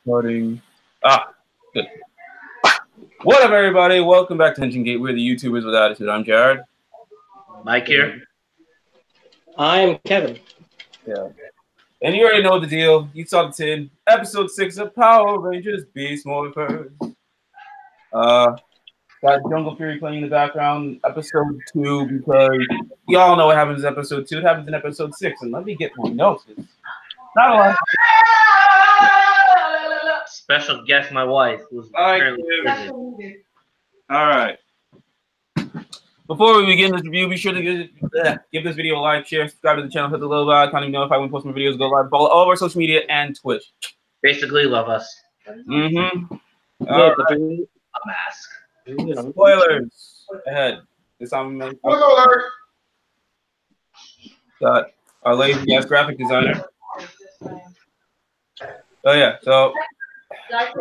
Starting. Good. What up, everybody? Welcome back to Tension Gate. We're the YouTubers with Attitude. I'm Jared. Mike here. I'm Kevin. Yeah. And you already know the deal. You saw the tin. Episode 6 of Power Rangers Beast Morphers. Got Jungle Fury playing in the background. Episode 2, because y'all know what happens in episode 2. It happens in episode 6. And let me get my notes. Not a lot. Special guest, my wife, who's apparently busy. All right. Before we begin this review, be sure to give this video a like, share, subscribe to the channel, hit the little bell icon, and notify when we post more videos, go live, follow all of our social media and Twitch. Basically, love us. Mm-hmm. A mask. Spoilers ahead. This time, got our lazy ass graphic designer. Oh yeah, so start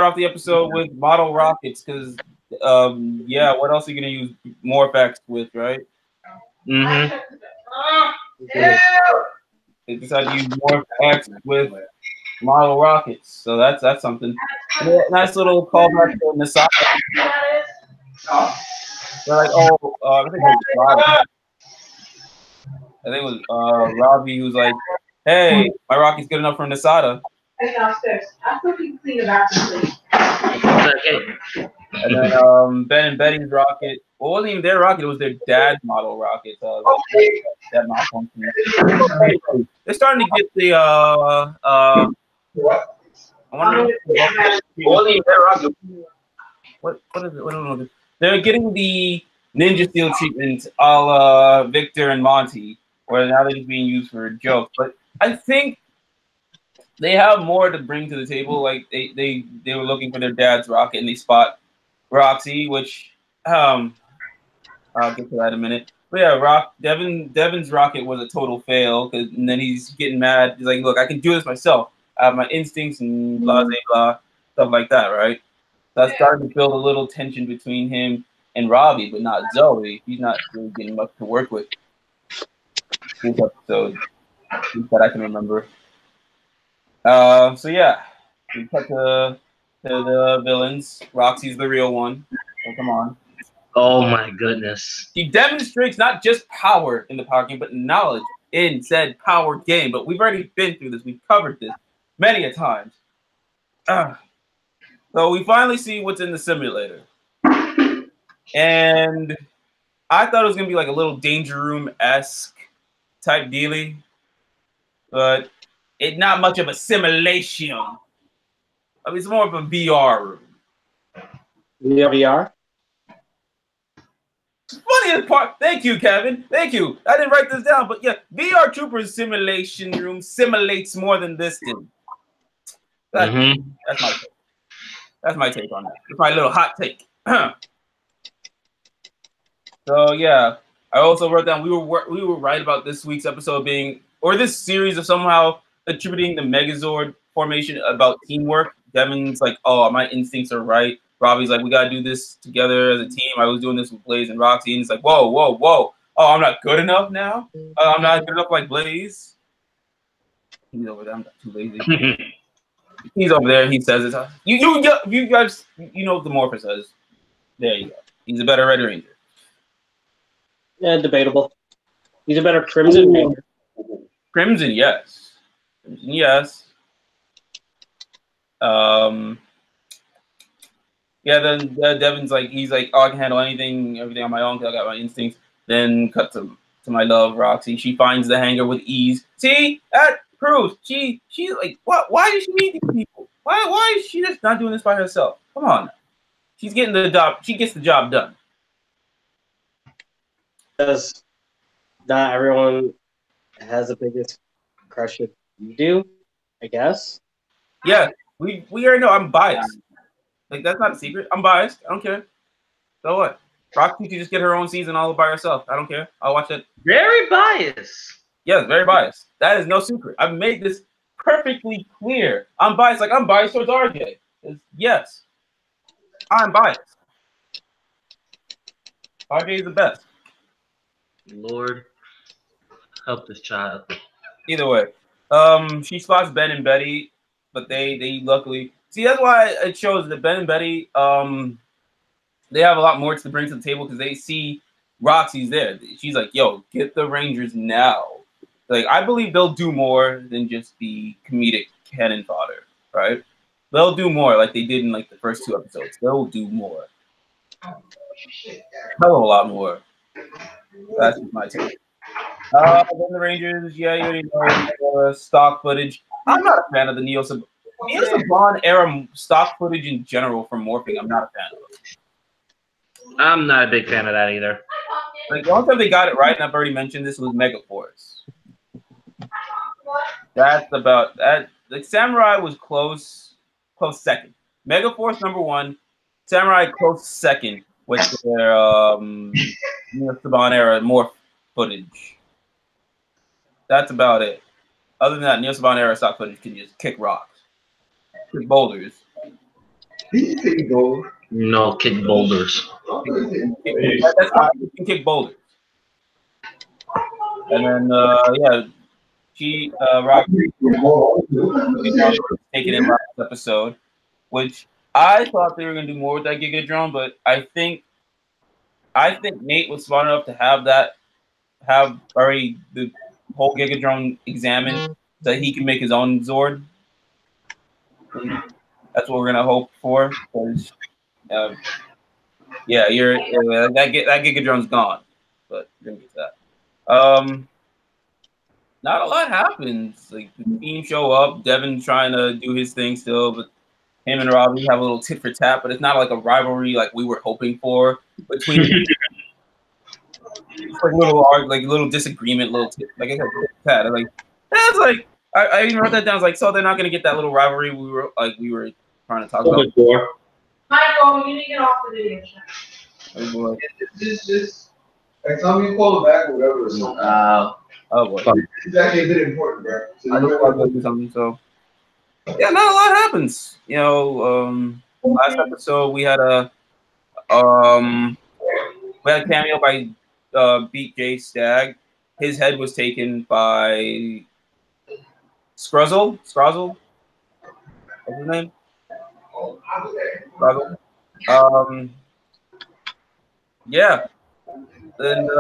off the episode with model rockets, because yeah, what else are you gonna use Morphex with, right? Mm-hmm. They decided to use Morphex with model rockets, so that's something. Yeah, nice little callback to Nasada. They're like, oh, I think it was Robbie. I think it was Robbie who's like, hey, my rocket's good enough for Nasada. Downstairs. I thought you clean the bathroom, please. And then Ben and Betty's rocket. Well, it wasn't even their rocket; it was their dad's model rocket. That malfunction. They're starting to get the I wonder what is it? What is it? They're getting the Ninja Steel treatment, a la Victor and Monty, where now they're just being used for a joke. But I think they have more to bring to the table. Like they were looking for their dad's rocket and they spot Roxy, which I'll get to that in a minute. But yeah, Devin's rocket was a total fail, and then he's getting mad. He's like, look, I can do this myself. I have my instincts and blah blah blah, stuff like that, right? That's starting to build a little tension between him and Robbie, but not Zoe. He's not really getting much to work with this episode that I can remember. So yeah, we cut to the villains. Roxy's the real one. So come on. Oh my goodness. He demonstrates not just power in the power game, but knowledge in said power game. But we've already been through this. We've covered this many a times. So we finally see what's in the simulator. And I thought it was going to be like a little Danger Room-esque type dealy. But it's not much of a simulation. I mean, it's more of a VR room. VR? Funniest part. Thank you, Kevin. Thank you. I didn't write this down, but yeah, VR Troopers simulation room simulates more than this did. That's my take. That's my take on that. It's my little hot take. So yeah, I also wrote down we were right about this week's episode being, or this series of somehow attributing the Megazord formation about teamwork. Devin's like, oh, my instincts are right. Robbie's like, we gotta do this together as a team. I was doing this with Blaze and Roxy, and it's like, whoa, whoa, whoa. Oh, I'm not good enough now? I'm not good enough like Blaze. He's over there. I'm not too lazy. He's over there. He says it. You guys, you know what the Morpher says. There you go. He's a better Red Ranger. Yeah, debatable. He's a better Crimson Ranger. Crimson, yes. Crimson, yes. Yeah, then Devin's like, he's like, oh, I can handle everything on my own because I got my instincts. Then cut to my love, Roxy. She finds the hangar with ease. See, that proves she's like, what? Why does she need these people? Why is she just not doing this by herself? Come on, she's getting the job. She gets the job done. Because not everyone has the biggest crush that you do, I guess. Yeah, we already know I'm biased. Like, that's not a secret. I'm biased. I don't care. So what? Roxy can just get her own season all by herself. I don't care. I'll watch it. Very biased. Yes, very biased. That is no secret. I've made this perfectly clear. I'm biased. Like, I'm biased towards RJ. Yes. I'm biased. RJ is the best. Lord, help this child. Either way. She spots Ben and Betty but they luckily see that's why it shows that Ben and Betty they have a lot more to bring to the table because they see Roxy's there. She's like, "Yo, get the Rangers now." Like, I believe they'll do more than just be comedic cannon fodder, right? They'll do more like they did in like the first 2 episodes. They'll do more, hell of a lot more. That's just my take. Then the Rangers, yeah, you already know stock footage. I'm not a fan of the Neo Saban era stock footage in general from morphing. I'm not a fan of it. I'm not a big fan of that either. Like the only time they got it right, and I've already mentioned this, was Megaforce. That's about that. Like Samurai was close second. Megaforce number 1, Samurai close second with their Neo Saban era morph footage. That's about it. Other than that, Neo Saban era stock footage can just kick rocks, kick boulders. No, kick boulders. That's how you can kick boulders. And then yeah, she Rocky taken in last episode, which I thought they were gonna do more with that Giga Drone, but I think Nate was smart enough to have already the whole Giga Drone examined so that he can make his own Zord. That's what we're gonna hope for. Because, yeah, that Giga Drone's gone, but we're gonna get to that. Not a lot happens. Like the team show up, Devin trying to do his thing still, but him and Robbie have a little tit for tat, but it's not like a rivalry like we were hoping for between. It's like little disagreement, little tit, like I said, tit for tat. Like that's like I even wrote that down. I was like, so they're not gonna get that little rivalry we were trying to talk about. Michael, you need to get off the video chat. Oh boy. Just like tell me to call it back or whatever. Oh boy. It's actually a bit important, bro. So I just want to do something. So yeah, not a lot happens. You know, last episode we had a cameo by Beat J Stag. His head was taken by Scruzzle. What's his name? Scruzzle. Yeah. And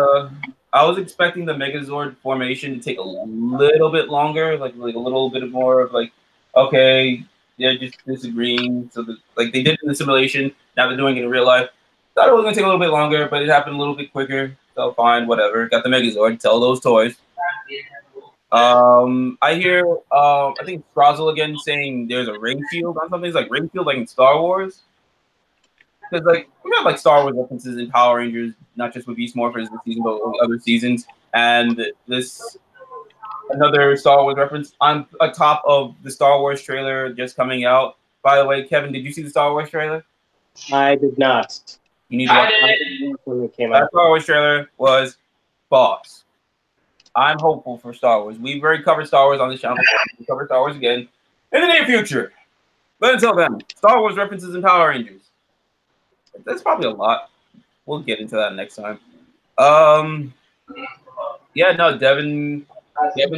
I was expecting the Megazord formation to take a little bit longer, like a little bit more of like, okay, they're just disagreeing. So like they did in the simulation, now they're doing it in real life. Thought it was gonna take a little bit longer, but it happened a little bit quicker. So fine, whatever. Got the Megazord. Sell those toys. I hear I think Frazzle again saying there's a ring shield on something. It's like ring shield like in Star Wars. Because like we got like Star Wars references in Power Rangers, not just with Beast Morphers this season, but with other seasons. And this another Star Wars reference on top of the Star Wars trailer just coming out. By the way, Kevin, did you see the Star Wars trailer? I did not. You need to watch it. When it came That out. Star Wars trailer was boss. I'm hopeful for Star Wars. We've already covered Star Wars on this channel. We'll cover Star Wars again in the near future. But until then, Star Wars references in Power Rangers. That's probably a lot. We'll get into that next time. Yeah, no, Devin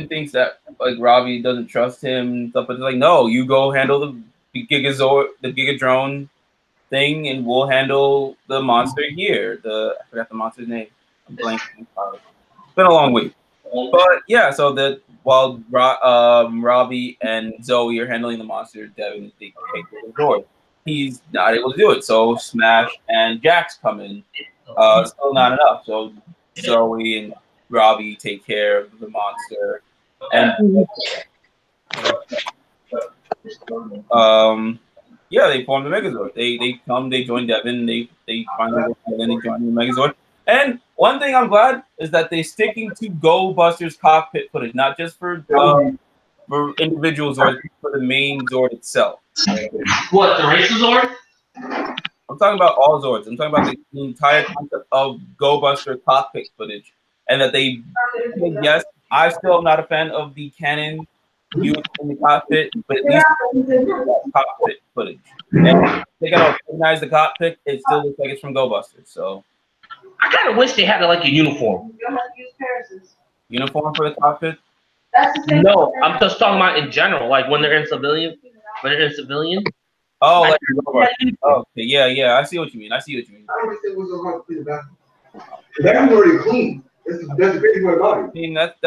thinks that like Robbie doesn't trust him, but it's like, no, you go handle the Giga Drone thing, and we'll handle the monster here. I forgot the monster's name. I'm blanking. It's been a long week. But yeah, so that while Robbie and Zoe are handling the monster, Devin is taking the door. He's not able to do it, so Smash and Jax come in. Still not enough. So Zoe and Robbie take care of the monster, and yeah, they form the Megazord. They come, they join Devin, they finally and then they join the Megazord. And one thing I'm glad is that they're sticking to Go Buster's cockpit footage, not just for individual Zords, for the main Zord itself. What, the Racer Zord? I'm talking about all Zords. I'm talking about the entire concept of Go Buster cockpit footage. And that they, yes, I still am not a fan of the cannon used in the cockpit, but at least cockpit footage. And they gotta recognize the cockpit, it still looks like it's from Go Buster. So I kind of wish they had like a uniform. Uniform for the cockpit? No, I'm just talking about in general, like when they're in civilian. but in a civilian. Oh, like okay, yeah. I see what you mean. I don't understand what's so hard to clean the bathroom. The bathroom's already clean. That's the basic way about it. I mean that. I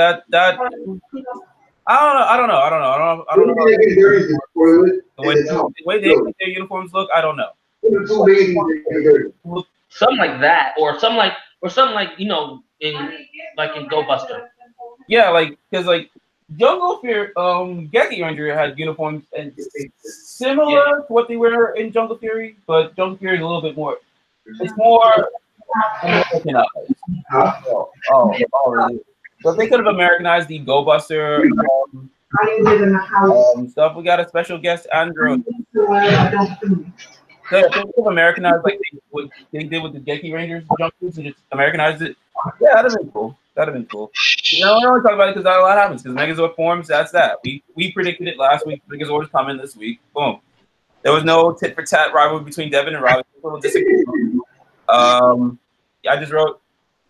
don't know. The way they make their uniforms look, I don't know. Something like that, or something like in Go Buster. Yeah, because Jungle Fury, Geki Ranger had uniforms and similar to what they wear in Jungle Fury, but Jungle Fury is a little bit more. It's more Americanized. Really. So if they could have Americanized the Go Buster stuff, we got a special guest, Andrew. So if they could have Americanized like they did with the Geki Rangers jumpsuits and just Americanized it, yeah, that'd have been cool. That'd have been cool. You know, we don't talk about it because a lot happens. Because Megazord forms, that's that. We predicted it last week. Megazord is coming this week. Boom. There was no tit for tat rivalry between Devin and Robbie. A little disagreement. I just wrote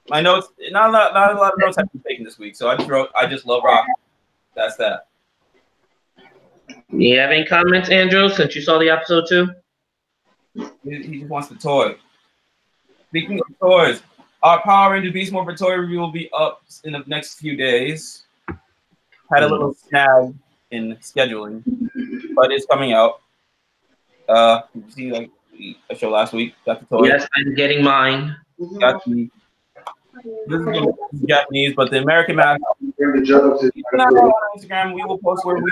my notes. Not a lot of notes have been taken this week, so I just wrote. I just love Rock. That's that. You have any comments, Andrew? Since you saw the episode too. He just wants the toy. Speaking of toys, our Power Ranger Beast Morpher toy review will be up in the next few days. Had a little snag in scheduling, but it's coming out. You see, like I showed last week, got the toy. Yes, I'm getting mine. Got the. This is Japanese, but the American mask. On Instagram, we will post where we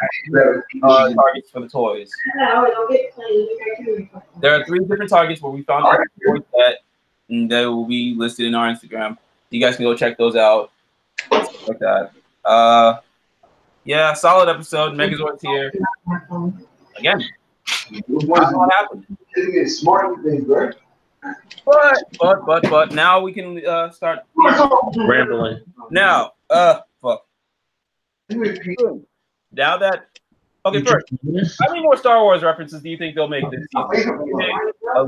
targets for the toys. There are 3 different targets where we found toys and they will be listed in our Instagram. You guys can go check those out. Stuff like that. Yeah, solid episode. Megazord's here again. I don't know what happened. It's smart things, right? But now we can start Rambling. Now, fuck. Now that first, how many more Star Wars references do you think they'll make this season?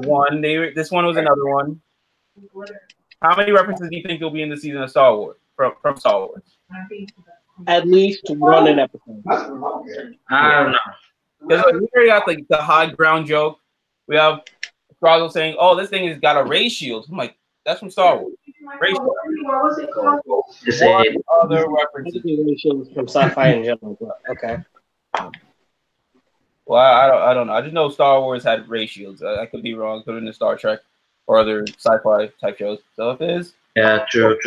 One. This one was another one. How many references do you think will be in the season of Star Wars from Star Wars? At least one an episode. I don't know. Because we already got the high ground joke. We have Stroggle saying, "Oh, this thing has got a ray shield." I'm like, that's from Star Wars. Ray shield. What was it called? One other references. Ray shields from sci-fi in general. Okay. Well, I don't know. I just know Star Wars had ray shields. I could be wrong. Could have been in Star Trek or other sci-fi type shows. So if it is, yeah, true.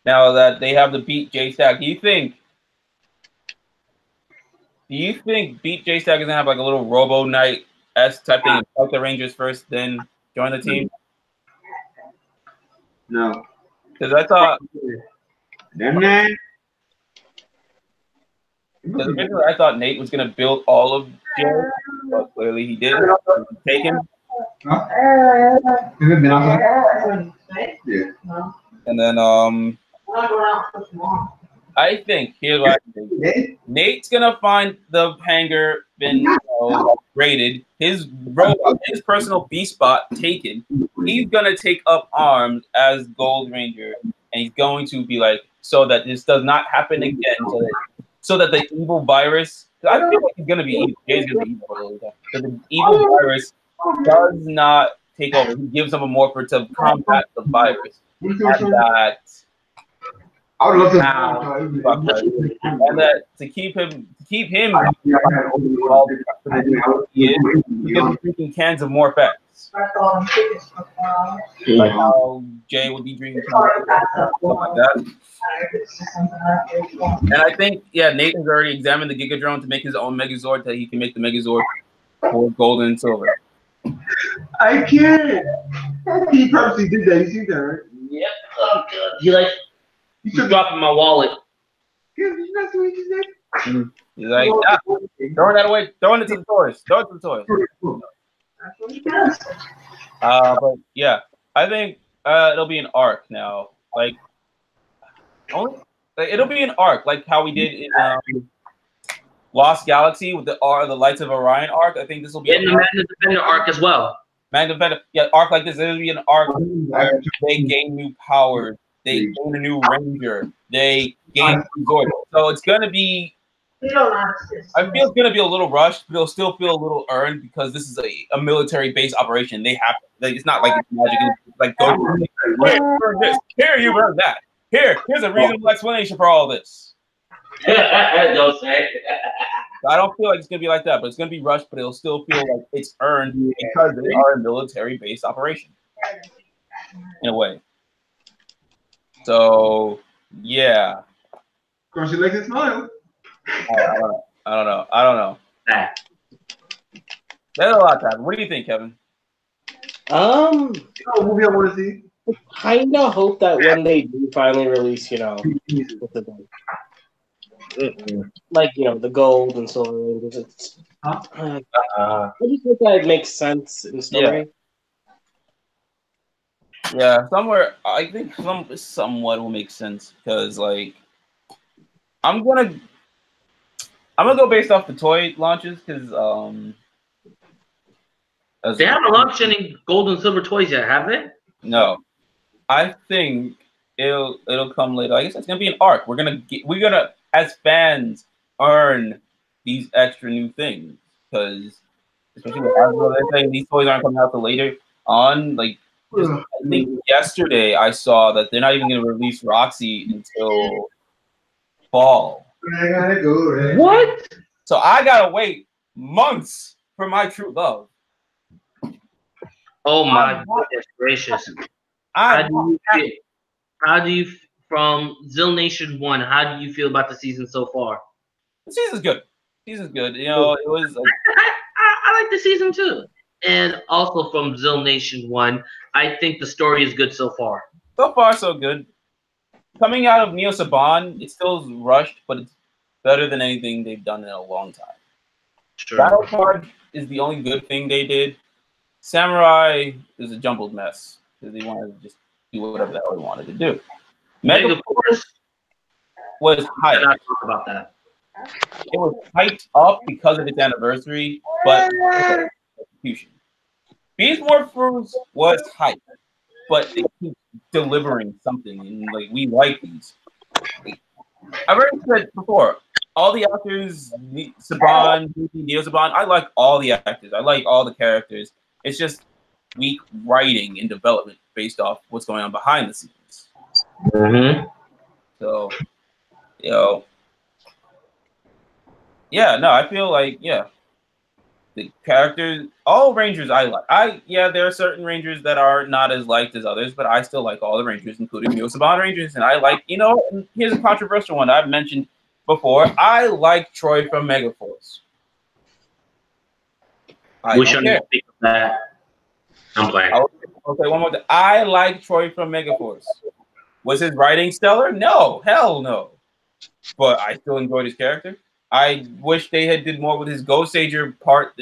Now that they have the Beat J Stack, do you think Beat J Stack is gonna have like a little Robo Knight S type thing and fight the Rangers first, then join the team? No. Because I thought I thought Nate was gonna build all of Joe, but clearly he didn't. Take him. Yeah. And then I think here's what I think. Nate's gonna find the hangar been raided, his personal beast bot taken. He's gonna take up arms as Gold Ranger, and he's going to be like, so that this does not happen again, so that the evil virus. I feel like he's gonna be evil. Jay's gonna be evil all the time. So the evil virus does not take over. He gives him a morpher to combat the virus. And that I would love and that to keep him he is drinking cans of Morphex. Like how Jay would be drinking cans of like that. And I think Nate has already examined the Giga Drone to make his own Megazord that he can make the Megazord for gold and silver. I can't. He purposely did that. You see that, right? Yep. Oh god. He's dropping my wallet. You not see what he did? He's like, throwing that away, throwing it to the toys. Throw it to the toys. But yeah, I think it'll be an arc now. It'll be an arc like how we did in Lost Galaxy with the Lights of Orion arc. I think this will be in the Magna Defender arc as well. Magna Defender, arc like this. It'll be an arc where they gain new powers. They gain a new Ranger. They gain new Zord. So it's gonna be I feel it's gonna be a little rushed, but it'll still feel a little earned because this is a military based operation. They have like it's not like it's magic. It's like go here, burn this. Here, you burn that. Here's a reasonable explanation for all this. Don't say. I don't feel like it's gonna be like that, but it's gonna be rushed, but it'll still feel like it's earned because they are a military based operation in a way. So yeah. Crunchy legs and smile. I don't know. There's a lot to happen. What do you think, Kevin? Movie I want to see. Kinda hope that when they do finally release, what's the name? Like the gold and silver rangers. I just think that it makes sense in story. Yeah, somewhere I think somewhat will make sense because like I'm gonna go based off the toy launches because they haven't launched any gold and silver toys yet, have they? No, I think it'll come later. I guess it's gonna be an arc. We're gonna as fans earn these extra new things because especially with Hasbro, they're saying these toys aren't coming out till later on. Like I think yesterday I saw that they're not even gonna release Roxy until fall. I gotta go. Right? What? So I gotta wait months for my true love. Oh my goodness gracious! How do you from Zill Nation 1? How do you feel about the season so far? The season's good. You know, it was. I like the season too, and also from Zill Nation 1, I think the story is good so far. So far, so good. Coming out of Neo Saban, it's still rushed, but it's better than anything they've done in a long time. Sure. Battle Card is the only good thing they did. Samurai is a jumbled mess because they wanted to just do whatever the hell they wanted to do. Mega Force was hyped. Talk about that. It was hyped up because of its anniversary, but execution. Beast Morphers was hyped, but they keep delivering something, and like we like these. I've already said before, all the actors, Saban, Neo Saban, I like all the actors. I like all the characters. It's just weak writing and development based off what's going on behind the scenes. Mm-hmm. So, I feel like, the characters, all Rangers I like. There are certain Rangers that are not as liked as others, but I still like all the Rangers, including Neo Saban Rangers. And I like, and here's a controversial one I've mentioned before. I like Troy from Megaforce. We shouldn't speak of that. I'm playing. Okay, one more thing. I like Troy from Megaforce. Was his writing stellar? No, hell no. But I still enjoyed his character. I wish they had did more with his Ghost Sager part.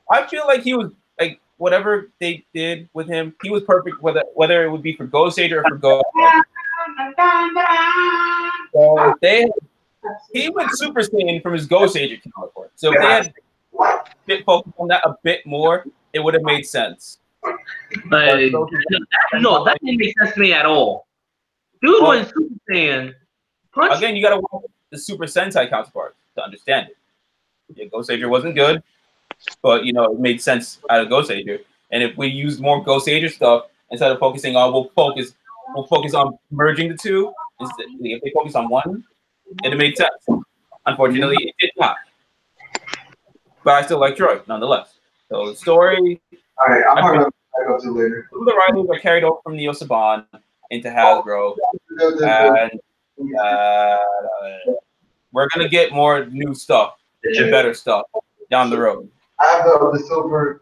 I feel like he was like whatever they did with him, he was perfect. Whether it would be for Ghost Sager or for Ghost. So he went Super Saiyan from his Ghost Sager counterpart. So if they had focused on that a bit more, it would have made sense. No, that didn't make sense to me at all. Dude went Super Saiyan. Again, you gotta watch the Super Sentai counterpart to understand it. Yeah, Ghost Sager wasn't good, but it made sense out of Ghost Sager. And if we used more Ghost Sager stuff instead of focusing on, we'll focus on merging the two. If they focus on one, it made sense. Unfortunately, it did not. But I still like Troy, nonetheless. So the story. All right, I'm going to go to later. Some of the writers are carried over from Neo Saban into Hasbro, and we're gonna get more new stuff and better stuff down the road. I have the silver,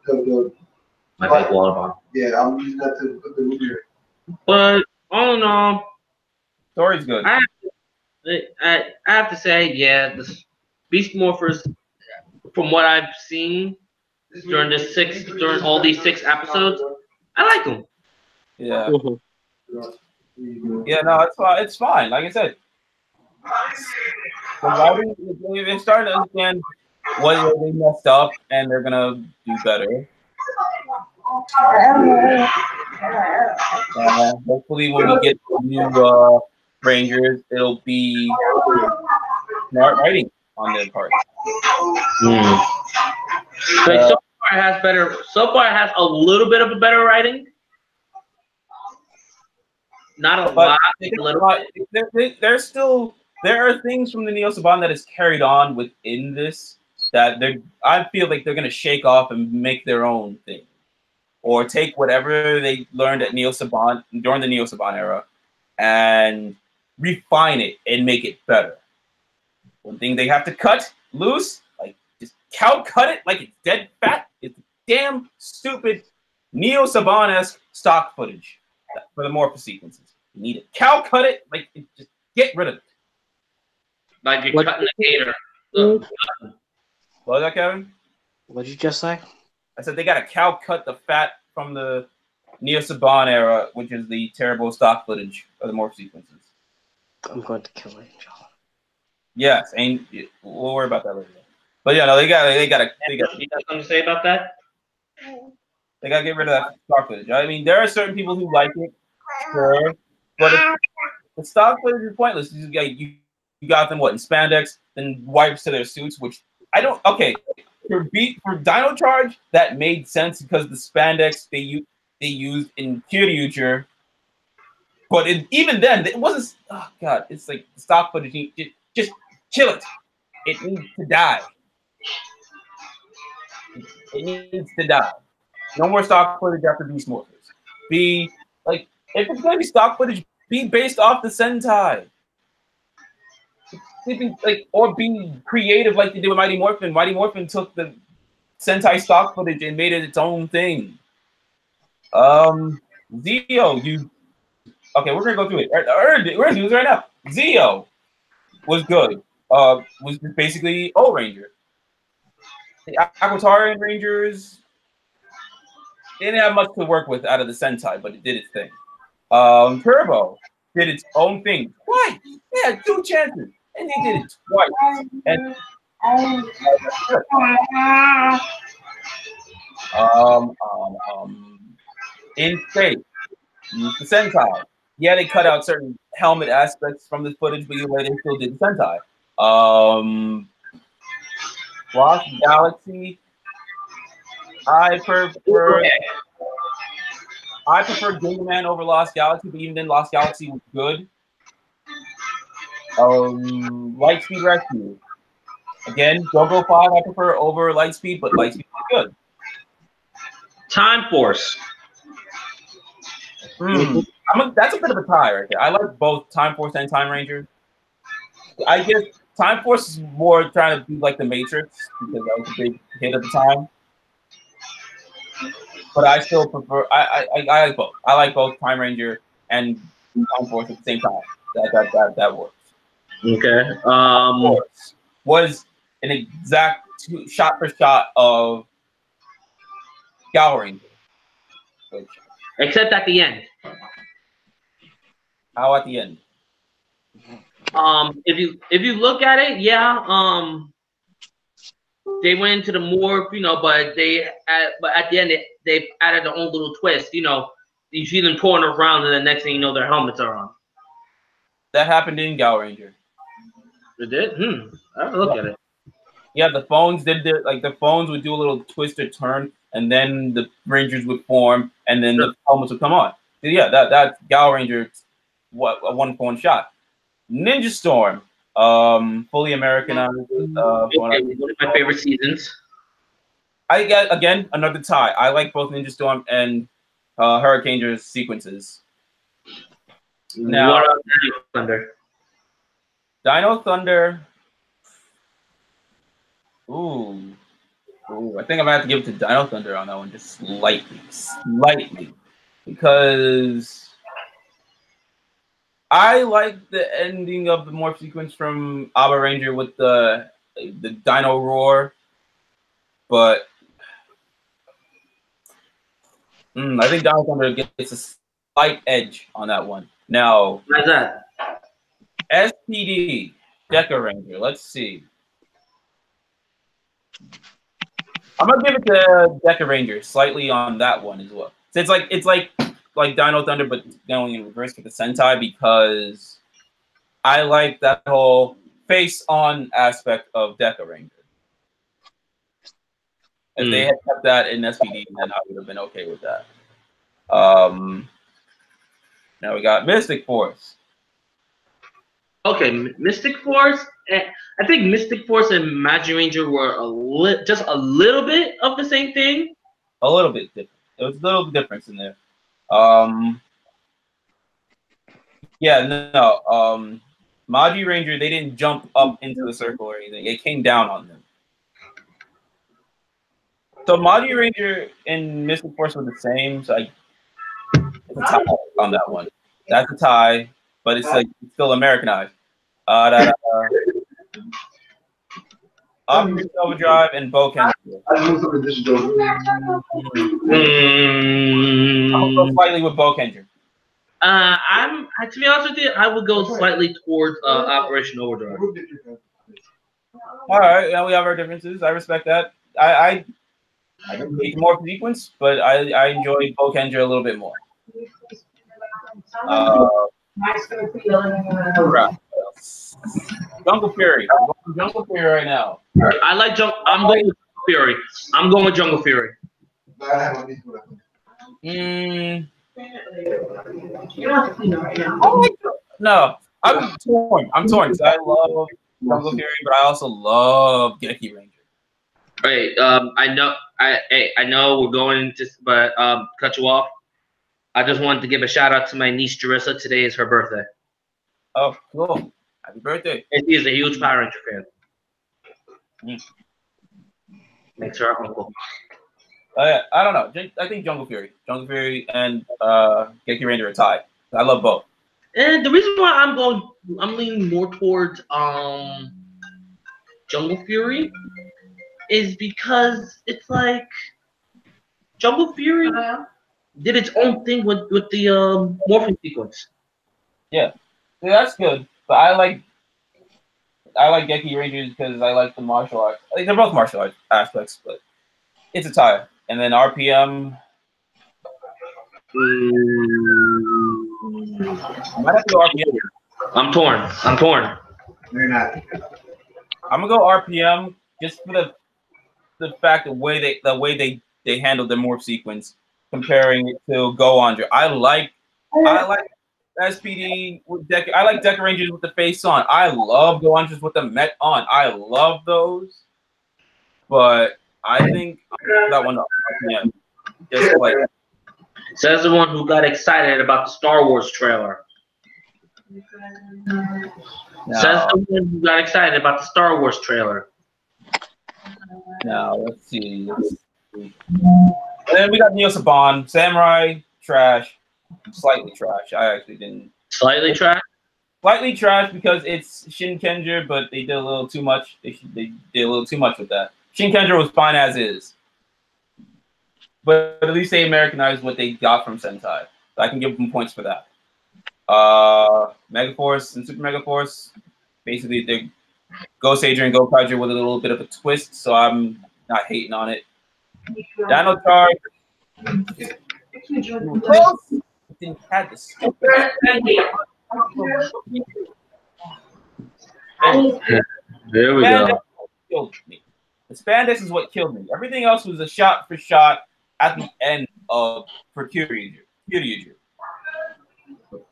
my big water bottle. Yeah, I'm using that to put the movie here. But all in all, story's good. I have to say, the Beast Morphers, from what I've seen during all these 6 episodes, I like them. Yeah. Yeah, no, it's fine. Like I said, they're starting to understand what they messed up, and they're gonna do better. Hopefully, when we get new Rangers, it'll be smart writing. on their part. Like so far it has better. So far it has a little bit of a better writing. Not a lot. A little bit. There are things from the Neo Saban that is carried on within this that I feel like they're gonna shake off and make their own thing, or take whatever they learned at Neo Saban during the Neo Saban era and refine it and make it better. One thing they have to cut loose, like just cut it like it's dead fat. It's damn stupid Neo Saban-esque stock footage for the morph sequences. You need it. Cut it like just get rid of it. Like you're cutting the gator. What was that, Kevin? What did you just say? I said they got to cut the fat from the Neo Saban era, which is the terrible stock footage of the morph sequences. I'm going to kill Angel. Yes, we'll worry about that later. But yeah, no, they got You got something to say about that? They got to get rid of that stock footage. I mean, there are certain people who like it, sure, but the stock footage is pointless. You got them in spandex, then wipes to their suits, which I don't. Okay, for Dino Charge, that made sense because the spandex they used in Kyoryuger. But even then, it wasn't. Oh god, it's like the stock footage. Just kill it. It needs to die. It needs to die. No more stock footage after Beast Morphers. If it's gonna be stock footage, be based off the Sentai. Or be creative like they did with Mighty Morphin. Mighty Morphin took the Sentai stock footage and made it its own thing. Zeo, okay, we're gonna go through it. We're gonna do this right now. Zeo was good. Was basically O-Ranger. The Aquatarian Rangers didn't have much to work with out of the Sentai, but it did its thing. Turbo did its own thing twice. They had 2 chances, and they did it twice. And in space, use the Sentai. Yeah, they cut out certain helmet aspects from the footage, but they still did the Sentai. Lost Galaxy. I prefer Giga Man over Lost Galaxy, but even then, Lost Galaxy was good. Lightspeed Rescue. Again, Go-Go 5 I prefer over Lightspeed, but Lightspeed is good. Time Force. That's a bit of a tie right there. I like both Time Force and Time Ranger. I guess Time Force is more trying to be like the Matrix because that was a big hit at the time. But I still prefer. I like both. I like both Time Ranger and Time Force at the same time. That works. Okay. Force was an exact shot for shot of Gal Ranger. Except at the end. How at the end? If you look at it, yeah. They went into the morph, but at the end they added their own little twist. You see them touring around, and the next thing you know, their helmets are on. That happened in Gal Ranger. It did? I don't look at it. Yeah, the phones the phones would do a little twist or turn, and then the Rangers would form, and then the helmets would come on. So yeah, that Gal Ranger, a 1-for-1 shot. Ninja Storm, fully Americanized. One of my favorite seasons. I get again another tie. I like both Ninja Storm and Hurricane Ranger's sequences. Now, what about Dino Thunder? Dino Thunder. Ooh, I think I'm gonna have to give it to Dino Thunder on that one, just slightly, because I like the ending of the morph sequence from Power Ranger with the Dino Roar, but I think Dino Thunder gets a slight edge on that one. Now, what's that? SPD Deca Ranger. Let's see. I'm gonna give it to Deca Ranger slightly on that one as well. So it's like Dino Thunder, but going in reverse with the Sentai, because I like that whole face-on aspect of Deca Ranger. If they had kept that in SPD, then I would have been okay with that. Now we got Mystic Force. Okay, Mystic Force. I think Mystic Force and Magic Ranger were just a little bit of the same thing. A little bit different. There was a little difference in there. Yeah, no. Magi Ranger, they didn't jump up into the circle or anything. It came down on them. So Magi Ranger and Mystic Force were the same. So it's a tie on that one. That's a tie, but it's like it's still Americanized. Operation Overdrive and Bo Kendrick. I some of this joke. I'll go slightly with Bo Kendrick. To be honest with you, I would go slightly towards Operation Overdrive. All right, now we have our differences. I respect that. I didn't hate more sequence, but I enjoyed Bo Kendrick a little bit more. Jungle Fury. I'm going with Jungle Fury right now. I'm going with Jungle Fury. I'm going with Jungle Fury. You don't have to clean it right now. No, I'm torn. So I love Jungle Fury, but I also love Geki Ranger. Right. I know we're going to, but cut you off. I just wanted to give a shout out to my niece Jerissa. Today is her birthday. Oh, cool! Happy birthday! And she is a huge Power Ranger fan. Thanks to our uncle. I don't know. I think Jungle Fury and Geki Ranger are tied. I love both. And the reason why I'm leaning more towards Jungle Fury is because it's like Jungle Fury did its own thing with the morphing sequence. Yeah, that's good. But I like Geki Rangers because I like the martial arts. They're both martial arts aspects, but it's a tie. And then RPM. I might have to go RPM. I'm torn. You're not. I'm gonna go RPM just for the fact the way they handled the morph sequence, comparing it to Go Andre. I like SPD with Deca. I like Deca Rangers with the face on. I love Go Andres with the Met on. I love those, but I think that one RPM. Just like says the one who got excited about the Star Wars trailer. No. Says the one who got excited about the Star Wars trailer. Now let's see. And then we got Neo Saban, Samurai, trash, slightly trash. I actually didn't. Slightly trash? Slightly trash because it's Shinkenger, but they did a little too much. They did a little too much with that. Shinkenger was fine as is. But at least they Americanized what they got from Sentai. So I can give them points for that. Megaforce and Super Megaforce, basically they're Ghost Adrian and Go Kaiju with a little bit of a twist, so I'm not hating on it. Dino Charge. Didn't have the stupid. There we go. Killed me. The spandex is what killed me. Everything else was a shot for shot at the end of for Kyuryu.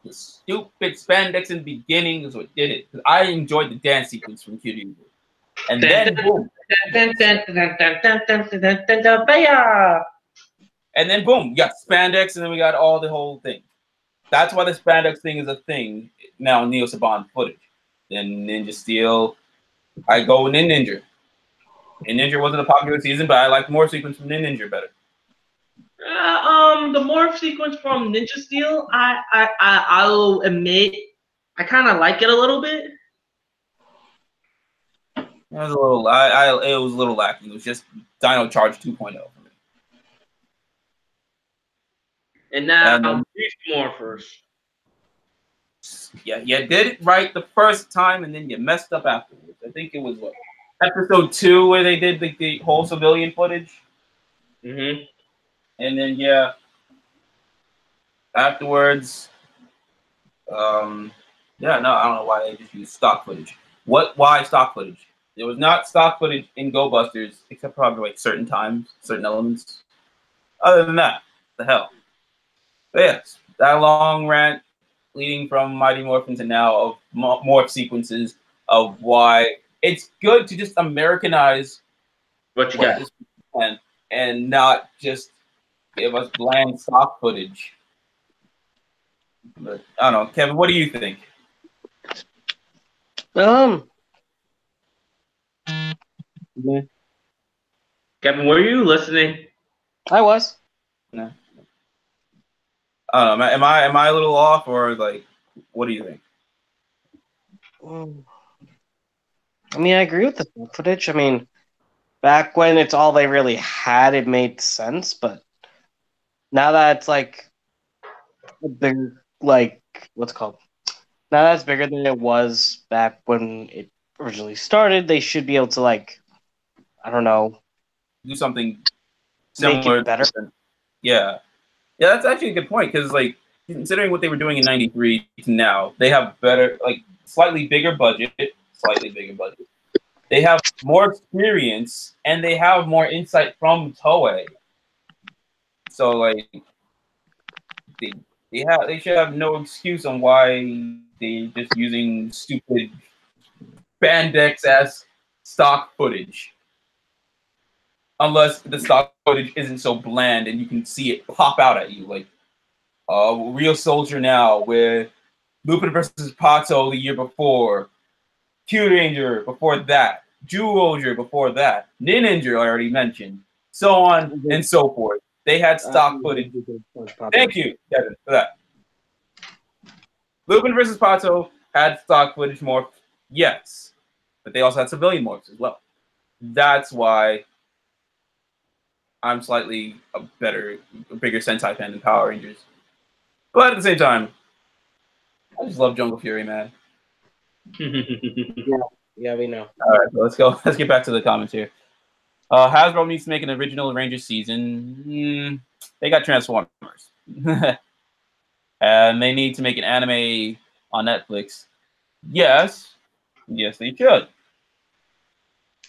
The stupid spandex in the beginning is what did it. Because I enjoyed the dance sequence from Kyuryu. And then boom. And then boom, we got spandex, and then we got all the whole thing. That's why the spandex thing is a thing now in Neo Saban footage. Then Ninja Steel, I go with Ninja. And Ninja wasn't a popular season, but I like more sequence from Ninja better. The morph sequence from Ninja Steel, I'll admit, I kind of like it a little bit. It was a little, it was a little lacking. It was just Dino Charge 2.0 for me. And now Beast Morphers. Yeah, you did it right the first time, and then you messed up afterwards. I think it was what, episode 2 where they did the whole civilian footage. Mm-hmm. And then afterwards, I don't know why they just use stock footage. Why stock footage? There was not stock footage in Go Busters, except probably like certain times, certain elements. Other than that, the hell. But yes, that long rant leading from Mighty Morphin to now of morph sequences of why it's good to just Americanize What you got? this and not just give us bland stock footage. But I don't know, Kevin. What do you think? Kevin, were you listening? I was. No. I don't know. Am I a little off, or like, what do you think? I mean, I agree with the footage. I mean, back when it's all they really had, it made sense. But now that it's like a big, like, what's it called? Now that's bigger than it was back when it originally started. They should be able to, like, I don't know, Do something make similar. it better. Yeah, that's actually a good point because, like, considering what they were doing in '93 to now, they have better, like, slightly bigger budget. They have more experience and they have more insight from Toei. So, like, they should have no excuse on why they're just using stupid Bandex-ass stock footage. Unless the stock footage isn't so bland and you can see it pop out at you, like Real Soldier Now, with Lupin versus Pato the year before, Q Ranger before that, Zyuohger before that, Ninja I already mentioned, so on and so forth. They had stock footage. Thank you, Kevin, for that. Lupin versus Pato had stock footage morph, yes, but they also had civilian morphs as well. That's why I'm slightly a bigger Sentai fan than Power Rangers. But at the same time, I just love Jungle Fury, man. Yeah, we know. All right, so let's go. Let's get back to the comments here. Hasbro needs to make an original Ranger season. They got Transformers. And they need to make an anime on Netflix. Yes, they should.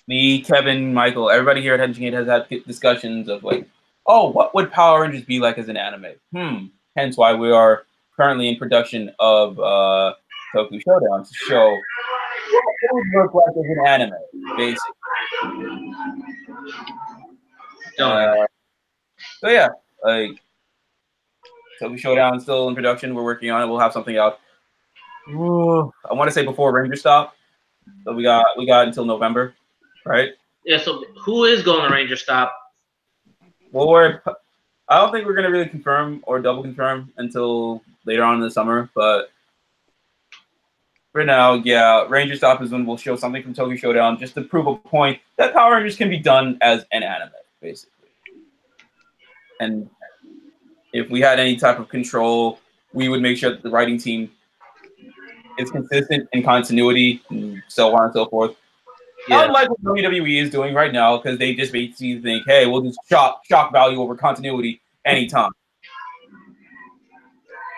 Me, Kevin, Michael, everybody here at Henshin has had discussions of like, oh, what would Power Rangers be like as an anime? Hence why we are currently in production of Toku Showdown to show what it would look like as an anime, basically. So yeah, like Toku Showdown is still in production. We're working on it. We'll have something out. I want to say before Ranger Stop. So we got until November, right? Yeah. So who is going to Ranger Stop? Well, I don't think we're gonna really confirm or double confirm until later on in the summer. But for now, yeah, Ranger Stop is when we'll show something from Toku Showdown just to prove a point that Power Rangers can be done as an anime, basically. And if we had any type of control, we would make sure that the writing team is consistent in continuity and so on and so forth. Yeah. Unlike what WWE is doing right now, because they just basically think, hey, we'll just shock value over continuity anytime.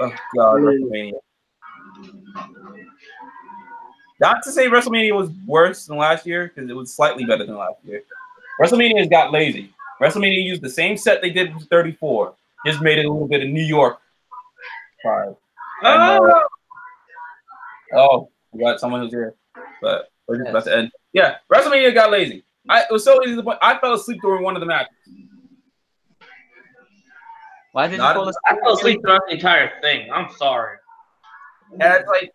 Oh, God, WrestleMania. Not to say WrestleMania was worse than last year, because it was slightly better than last year. WrestleMania has got lazy. WrestleMania used the same set they did with 34, just made it a little bit of New York vibe. Oh, we got someone who's here, but we're just about to end. Yeah, WrestleMania got lazy. It was so easy to the point. I fell asleep during one of the matches. Why did you fall asleep? I fell asleep throughout the entire thing. I'm sorry. And it's like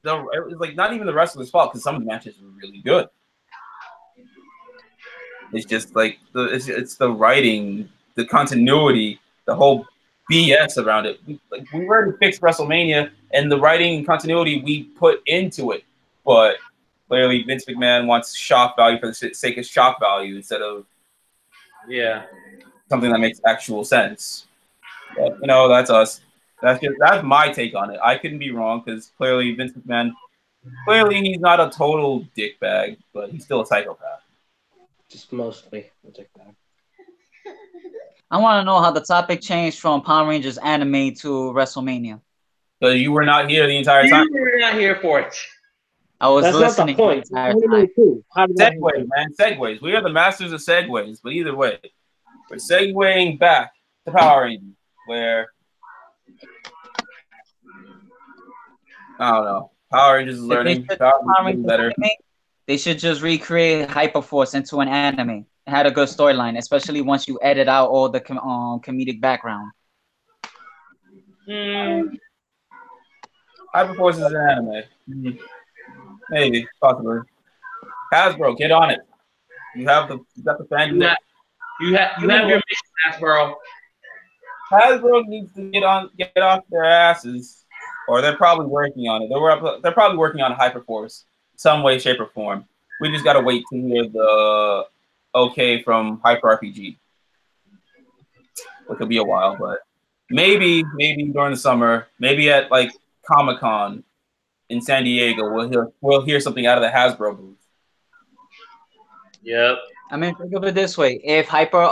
it was like not even the wrestler's fault because some of the matches were really good. It's just like it's the writing, the continuity, the whole BS around it. We already fixed WrestleMania and the writing and continuity we put into it, but clearly Vince McMahon wants shock value for the sake of shock value instead of something that makes actual sense. But, that's us. That's my take on it. I couldn't be wrong because clearly Vince McMahon, he's not a total dickbag, but he's still a psychopath. Just mostly a dickbag. I want to know how the topic changed from Power Rangers anime to WrestleMania. So you were not here the entire time? You were not here for it. I was That's not the listening the point. entire Anime time. too. How did that Segway, man. Segways. We are the masters of segways. But either way, we're segueing back to Power Rangers, where I don't know. Power Rangers is If they learning. should Power Power Rangers is getting Rangers better. anime, they should just recreate Hyperforce into an anime. It had a good storyline, especially once you edit out all the comedic background. Hyperforce is an anime. Maybe, possibly. Hasbro, get on it. You got the fandom. You have your mission, Hasbro. Hasbro needs to get off their asses, or they're probably working on it. They're probably working on Hyperforce, some way, shape, or form. We just gotta wait to hear the okay from Hyper RPG, which will be a while, but maybe during the summer, maybe at like Comic-Con in San Diego, we'll hear something out of the Hasbro booth. Yep. I mean, think of it this way: if Hyper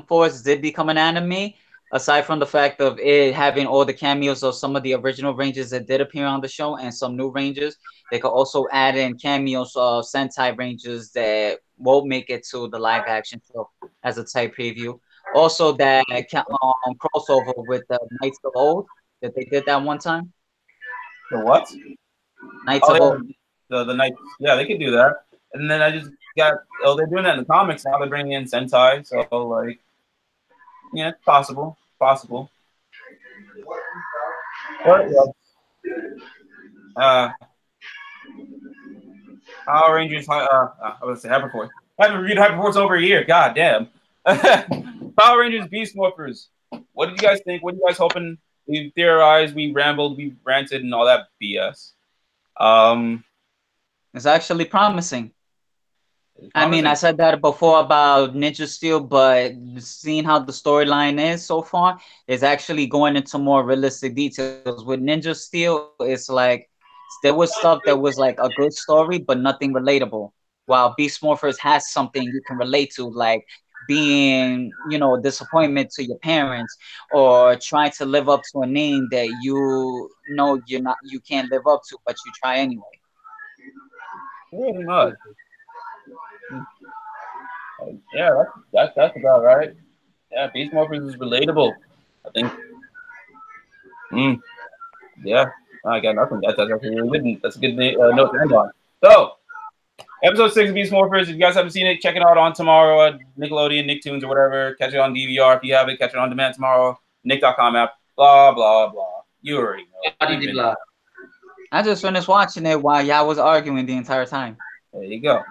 Force did become an anime, aside from the fact of it having all the cameos of some of the original Rangers that did appear on the show and some new Rangers, they could also add in cameos of Sentai Rangers that won't make it to the live action show as a type preview. Also, that crossover with the Knights of Old that they did that one time. The what? Knights of Old. The Knights. Yeah, they could do that. And then I just got they're doing that in the comics now. They're bringing in Sentai, so like, yeah, it's possible. But, Power Rangers. I was say Hyperforce. I haven't reviewed Hyperforce over a year. God damn. Power Rangers Beast Morphers. What did you guys think? What are you guys hoping? We theorized, we rambled, we ranted, and all that BS. It's actually promising. I mean, I said that before about Ninja Steel, but seeing how the storyline is so far, is actually going into more realistic details. With Ninja Steel, it's like there was stuff that was like a good story, but nothing relatable. While Beast Morphers has something you can relate to, like being, disappointment to your parents, or trying to live up to a name that you can't live up to, but you try anyway. Pretty much. Yeah, that's about right. Yeah, Beast Morphers is relatable, I think. Yeah, I got nothing. That's actually really good. That's a good note to end on. So, episode 6 of Beast Morphers. If you guys haven't seen it, check it out on tomorrow at Nickelodeon, Nicktoons, or whatever. Catch it on DVR if you have it. Catch it on demand tomorrow. Nick.com app. Blah, blah, blah. You already know. I just finished watching it while y'all was arguing the entire time. There you go.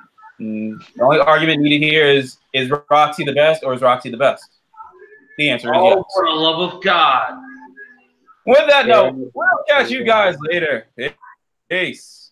The only argument needed here is Roxy the best or is Roxy the best? The answer is yes. Oh, for the love of God. With that note, we'll catch you guys later. Peace.